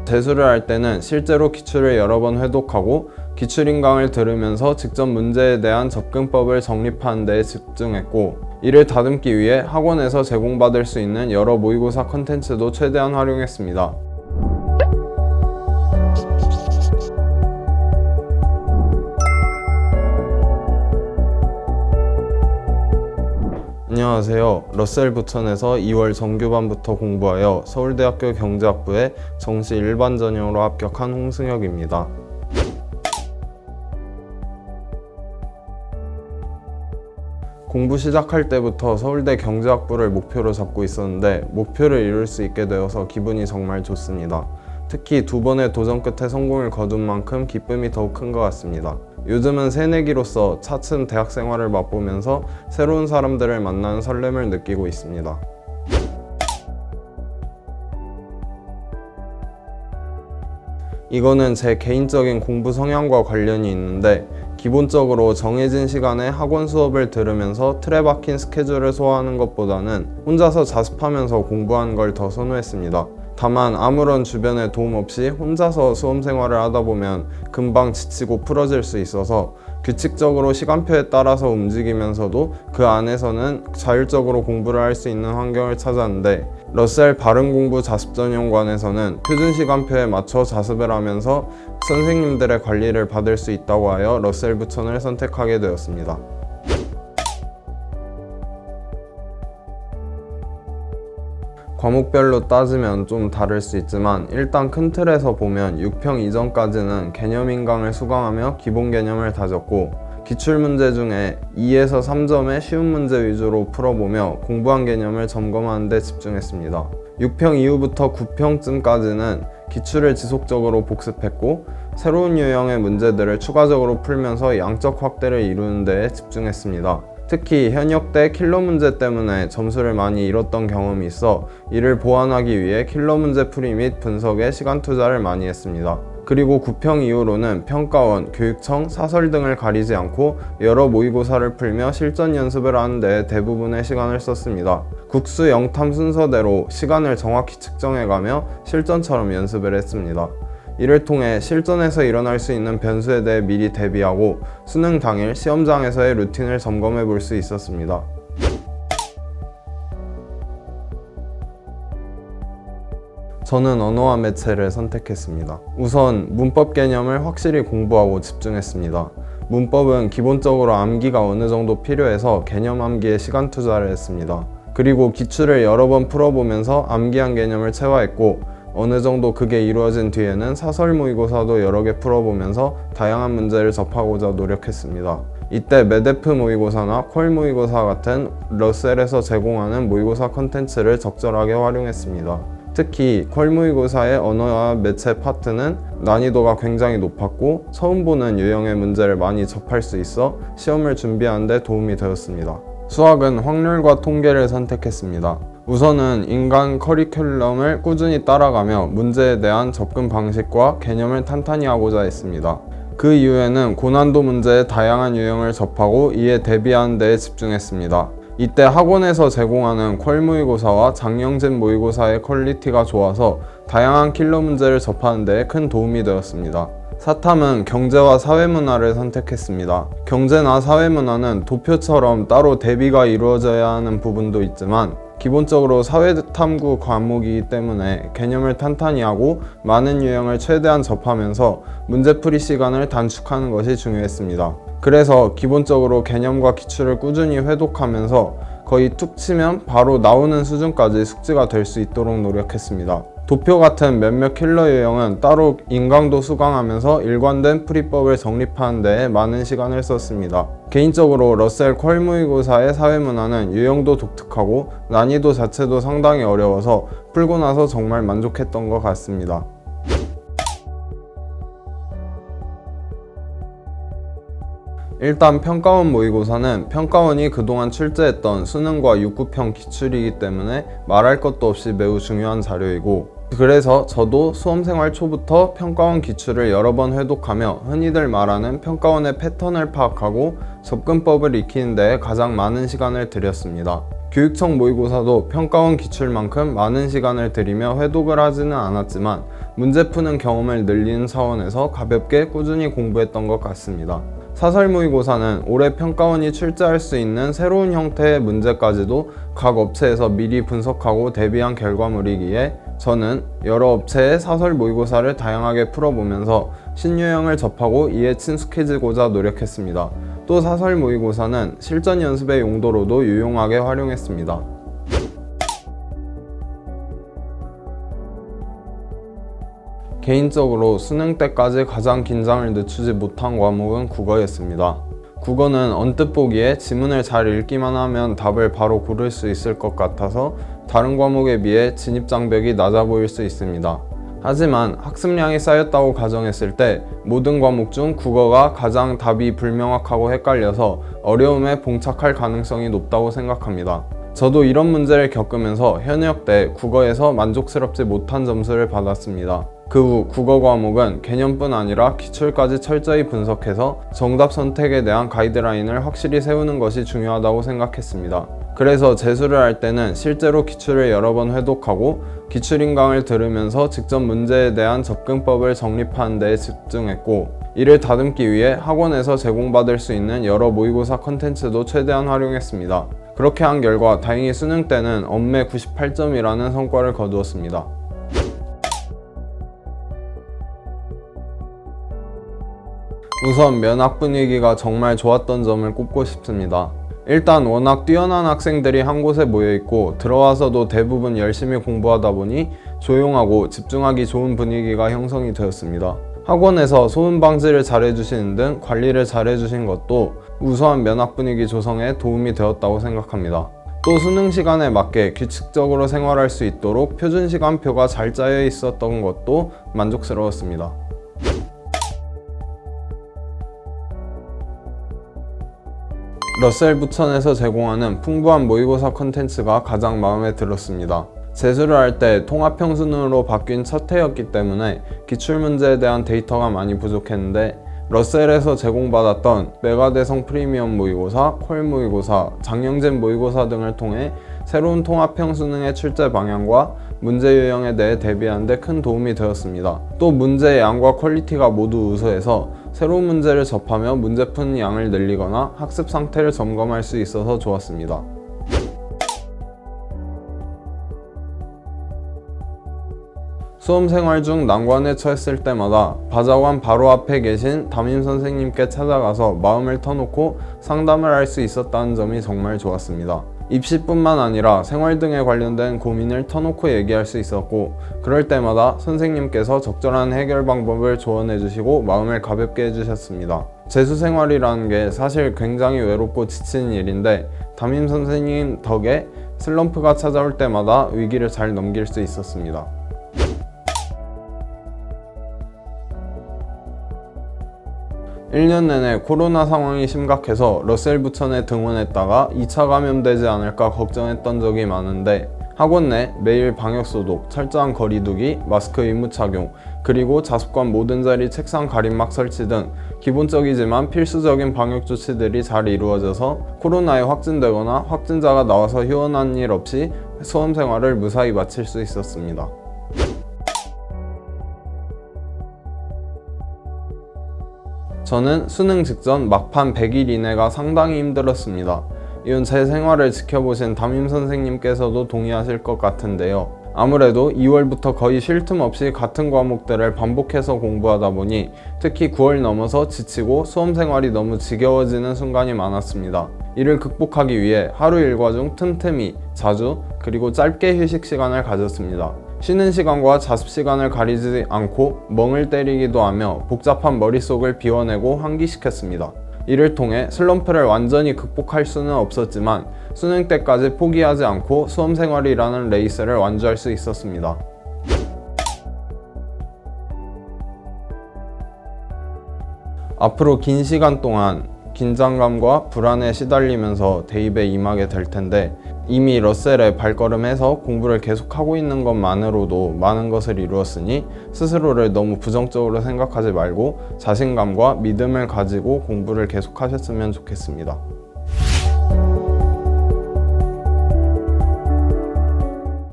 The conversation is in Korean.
대수를 할 때는 실제로 기출을 여러 번 회독하고 기출인강을 들으면서 직접 문제에 대한 접근법을 정립하는 데 집중했고, 이를 다듬기 위해 학원에서 제공받을 수 있는 여러 모의고사 컨텐츠도 최대한 활용했습니다. 안녕하세요. 러셀 부천에서 2월 정규반부터 공부하여 서울대학교 경제학부에 정시 일반 전형으로 합격한 홍승혁입니다. 공부 시작할 때부터 서울대 경제학부를 목표로 잡고 있었는데 목표를 이룰 수 있게 되어서 기분이 정말 좋습니다. 특히 2번의 도전 끝에 성공을 거둔 만큼 기쁨이 더욱 큰 것 같습니다. 요즘은 새내기로서 차츰 대학 생활을 맛보면서 새로운 사람들을 만나는 설렘을 느끼고 있습니다. 이거는 제 개인적인 공부 성향과 관련이 있는데, 기본적으로 정해진 시간에 학원 수업을 들으면서 틀에 박힌 스케줄을 소화하는 것보다는 혼자서 자습하면서 공부하는 걸 더 선호했습니다. 다만 아무런 주변의 도움 없이 혼자서 수험 생활을 하다 보면 금방 지치고 풀어질 수 있어서 규칙적으로 시간표에 따라서 움직이면서도 그 안에서는 자율적으로 공부를 할 수 있는 환경을 찾았는데, 러셀 바른공부 자습전용관에서는 표준 시간표에 맞춰 자습을 하면서 선생님들의 관리를 받을 수 있다고 하여 러셀 부천을 선택하게 되었습니다. 과목별로 따지면 좀 다를 수 있지만 일단 큰 틀에서 보면 6평 이전까지는 개념인강을 수강하며 기본 개념을 다졌고, 기출문제 중에 2에서 3점의 쉬운 문제 위주로 풀어보며 공부한 개념을 점검하는 데 집중했습니다. 6평 이후부터 9평쯤까지는 기출을 지속적으로 복습했고, 새로운 유형의 문제들을 추가적으로 풀면서 양적 확대를 이루는 데 집중했습니다. 특히 현역 때 킬러 문제 때문에 점수를 많이 잃었던 경험이 있어 이를 보완하기 위해 킬러 문제 풀이 및 분석에 시간 투자를 많이 했습니다. 그리고 9평 이후로는 평가원, 교육청, 사설 등을 가리지 않고 여러 모의고사를 풀며 실전 연습을 하는 데 대부분의 시간을 썼습니다. 국수 영탐 순서대로 시간을 정확히 측정해가며 실전처럼 연습을 했습니다. 이를 통해 실전에서 일어날 수 있는 변수에 대해 미리 대비하고 수능 당일 시험장에서의 루틴을 점검해 볼 수 있었습니다. 저는 언어와 매체를 선택했습니다. 우선 문법 개념을 확실히 공부하고 집중했습니다. 문법은 기본적으로 암기가 어느 정도 필요해서 개념 암기에 시간 투자를 했습니다. 그리고 기출을 여러 번 풀어보면서 암기한 개념을 체화했고, 어느 정도 그게 이루어진 뒤에는 사설 모의고사도 여러 개 풀어보면서 다양한 문제를 접하고자 노력했습니다. 이때 메데프 모의고사나 퀄 모의고사 같은 러셀에서 제공하는 모의고사 컨텐츠를 적절하게 활용했습니다. 특히 퀄 모의고사의 언어와 매체 파트는 난이도가 굉장히 높았고 처음 보는 유형의 문제를 많이 접할 수 있어 시험을 준비하는 데 도움이 되었습니다. 수학은 확률과 통계를 선택했습니다. 우선은 인간 커리큘럼을 꾸준히 따라가며 문제에 대한 접근 방식과 개념을 탄탄히 하고자 했습니다. 그 이후에는 고난도 문제의 다양한 유형을 접하고 이에 대비하는 데에 집중했습니다. 이때 학원에서 제공하는 퀄 모의고사와 장영진 모의고사의 퀄리티가 좋아서 다양한 킬러 문제를 접하는 데에 큰 도움이 되었습니다. 사탐은 경제와 사회문화를 선택했습니다. 경제나 사회문화는 도표처럼 따로 대비가 이루어져야 하는 부분도 있지만 기본적으로 사회탐구 과목이기 때문에 개념을 탄탄히 하고 많은 유형을 최대한 접하면서 문제풀이 시간을 단축하는 것이 중요했습니다. 그래서 기본적으로 개념과 기출을 꾸준히 회독하면서 거의 툭 치면 바로 나오는 수준까지 숙지가 될 수 있도록 노력했습니다. 도표 같은 몇몇 킬러 유형은 따로 인강도 수강하면서 일관된 풀이법을 정립하는 데에 많은 시간을 썼습니다. 개인적으로 러셀 퀄 모의고사의 사회문화는 유형도 독특하고 난이도 자체도 상당히 어려워서 풀고 나서 정말 만족했던 것 같습니다. 일단 평가원 모의고사는 평가원이 그동안 출제했던 수능과 6, 9평 기출이기 때문에 말할 것도 없이 매우 중요한 자료이고, 그래서 저도 수험생활 초부터 평가원 기출을 여러 번 회독하며 흔히들 말하는 평가원의 패턴을 파악하고 접근법을 익히는 데 가장 많은 시간을 들였습니다. 교육청 모의고사도 평가원 기출만큼 많은 시간을 들이며 회독을 하지는 않았지만 문제 푸는 경험을 늘리는 차원에서 가볍게 꾸준히 공부했던 것 같습니다. 사설 모의고사는 올해 평가원이 출제할 수 있는 새로운 형태의 문제까지도 각 업체에서 미리 분석하고 대비한 결과물이기에 저는 여러 업체의 사설 모의고사를 다양하게 풀어보면서 신유형을 접하고 이에 친숙해지고자 노력했습니다. 또 사설 모의고사는 실전 연습의 용도로도 유용하게 활용했습니다. 개인적으로 수능 때까지 가장 긴장을 늦추지 못한 과목은 국어였습니다. 국어는 언뜻 보기에 지문을 잘 읽기만 하면 답을 바로 고를 수 있을 것 같아서 다른 과목에 비해 진입장벽이 낮아 보일 수 있습니다. 하지만 학습량이 쌓였다고 가정했을 때 모든 과목 중 국어가 가장 답이 불명확하고 헷갈려서 어려움에 봉착할 가능성이 높다고 생각합니다. 저도 이런 문제를 겪으면서 현역 때 국어에서 만족스럽지 못한 점수를 받았습니다. 그 후 국어 과목은 개념뿐 아니라 기출까지 철저히 분석해서 정답 선택에 대한 가이드라인을 확실히 세우는 것이 중요하다고 생각했습니다. 그래서 재수를 할 때는 실제로 기출을 여러 번 회독하고 기출인강을 들으면서 직접 문제에 대한 접근법을 정립하는 데 집중했고, 이를 다듬기 위해 학원에서 제공받을 수 있는 여러 모의고사 컨텐츠도 최대한 활용했습니다. 그렇게 한 결과 다행히 수능 때는 엄매 98점이라는 성과를 거두었습니다. 우선 면학 분위기가 정말 좋았던 점을 꼽고 싶습니다. 일단 워낙 뛰어난 학생들이 한 곳에 모여있고 들어와서도 대부분 열심히 공부하다 보니 조용하고 집중하기 좋은 분위기가 형성이 되었습니다. 학원에서 소음 방지를 잘해주시는 등 관리를 잘해주신 것도 우수한 면학 분위기 조성에 도움이 되었다고 생각합니다. 또 수능 시간에 맞게 규칙적으로 생활할 수 있도록 표준 시간표가 잘 짜여 있었던 것도 만족스러웠습니다. 러셀 부천에서 제공하는 풍부한 모의고사 콘텐츠가 가장 마음에 들었습니다. 재수를 할 때 통합형 수능으로 바뀐 첫 해였기 때문에 기출문제에 대한 데이터가 많이 부족했는데 러셀에서 제공받았던 메가대성 프리미엄 모의고사, 콜 모의고사, 장영진 모의고사 등을 통해 새로운 통합형 수능의 출제 방향과 문제 유형에 대해 대비하는 데 큰 도움이 되었습니다. 또 문제의 양과 퀄리티가 모두 우수해서 새로운 문제를 접하며 문제 푸는 양을 늘리거나 학습 상태를 점검할 수 있어서 좋았습니다. 수험 생활 중 난관에 처했을 때마다 바자관 바로 앞에 계신 담임 선생님께 찾아가서 마음을 터놓고 상담을 할 수 있었다는 점이 정말 좋았습니다. 입시뿐만 아니라 생활 등에 관련된 고민을 터놓고 얘기할 수 있었고, 그럴 때마다 선생님께서 적절한 해결 방법을 조언해 주시고 마음을 가볍게 해주셨습니다. 재수 생활이라는 게 사실 굉장히 외롭고 지치는 일인데 담임 선생님 덕에 슬럼프가 찾아올 때마다 위기를 잘 넘길 수 있었습니다. (1년) 내내 코로나 상황이 심각해서 러셀 부천에 등원했다가 2차 감염되지 않을까 걱정했던 적이 많은데 학원 내 매일 방역소독, 철저한 거리두기, 마스크 의무 착용, 그리고 자습관 모든 자리 책상 가림막 설치 등 기본적이지만 필수적인 방역 조치들이 잘 이루어져서 코로나에 확진되거나 확진자가 나와서 휴원한 일 없이 수험 생활을 무사히 마칠 수 있었습니다. 저는 수능 직전 막판 100일 이내가 상당히 힘들었습니다. 이건 제 생활을 지켜보신 담임 선생님께서도 동의하실 것 같은데요. 아무래도 2월부터 거의 쉴 틈 없이 같은 과목들을 반복해서 공부하다 보니 특히 9월 넘어서 지치고 수험 생활이 너무 지겨워지는 순간이 많았습니다. 이를 극복하기 위해 하루 일과 중 틈틈이 자주 그리고 짧게 휴식 시간을 가졌습니다. 쉬는 시간과 자습 시간을 가리지 않고 멍을 때리기도 하며 복잡한 머릿속을 비워내고 환기시켰습니다. 이를 통해 슬럼프를 완전히 극복할 수는 없었지만 수능 때까지 포기하지 않고 수험 생활이라는 레이스를 완주할 수 있었습니다. 앞으로 긴 시간 동안 긴장감과 불안에 시달리면서 대입에 임하게 될 텐데 이미 러셀에 발걸음해서 공부를 계속하고 있는 것만으로도 많은 것을 이루었으니 스스로를 너무 부정적으로 생각하지 말고 자신감과 믿음을 가지고 공부를 계속하셨으면 좋겠습니다.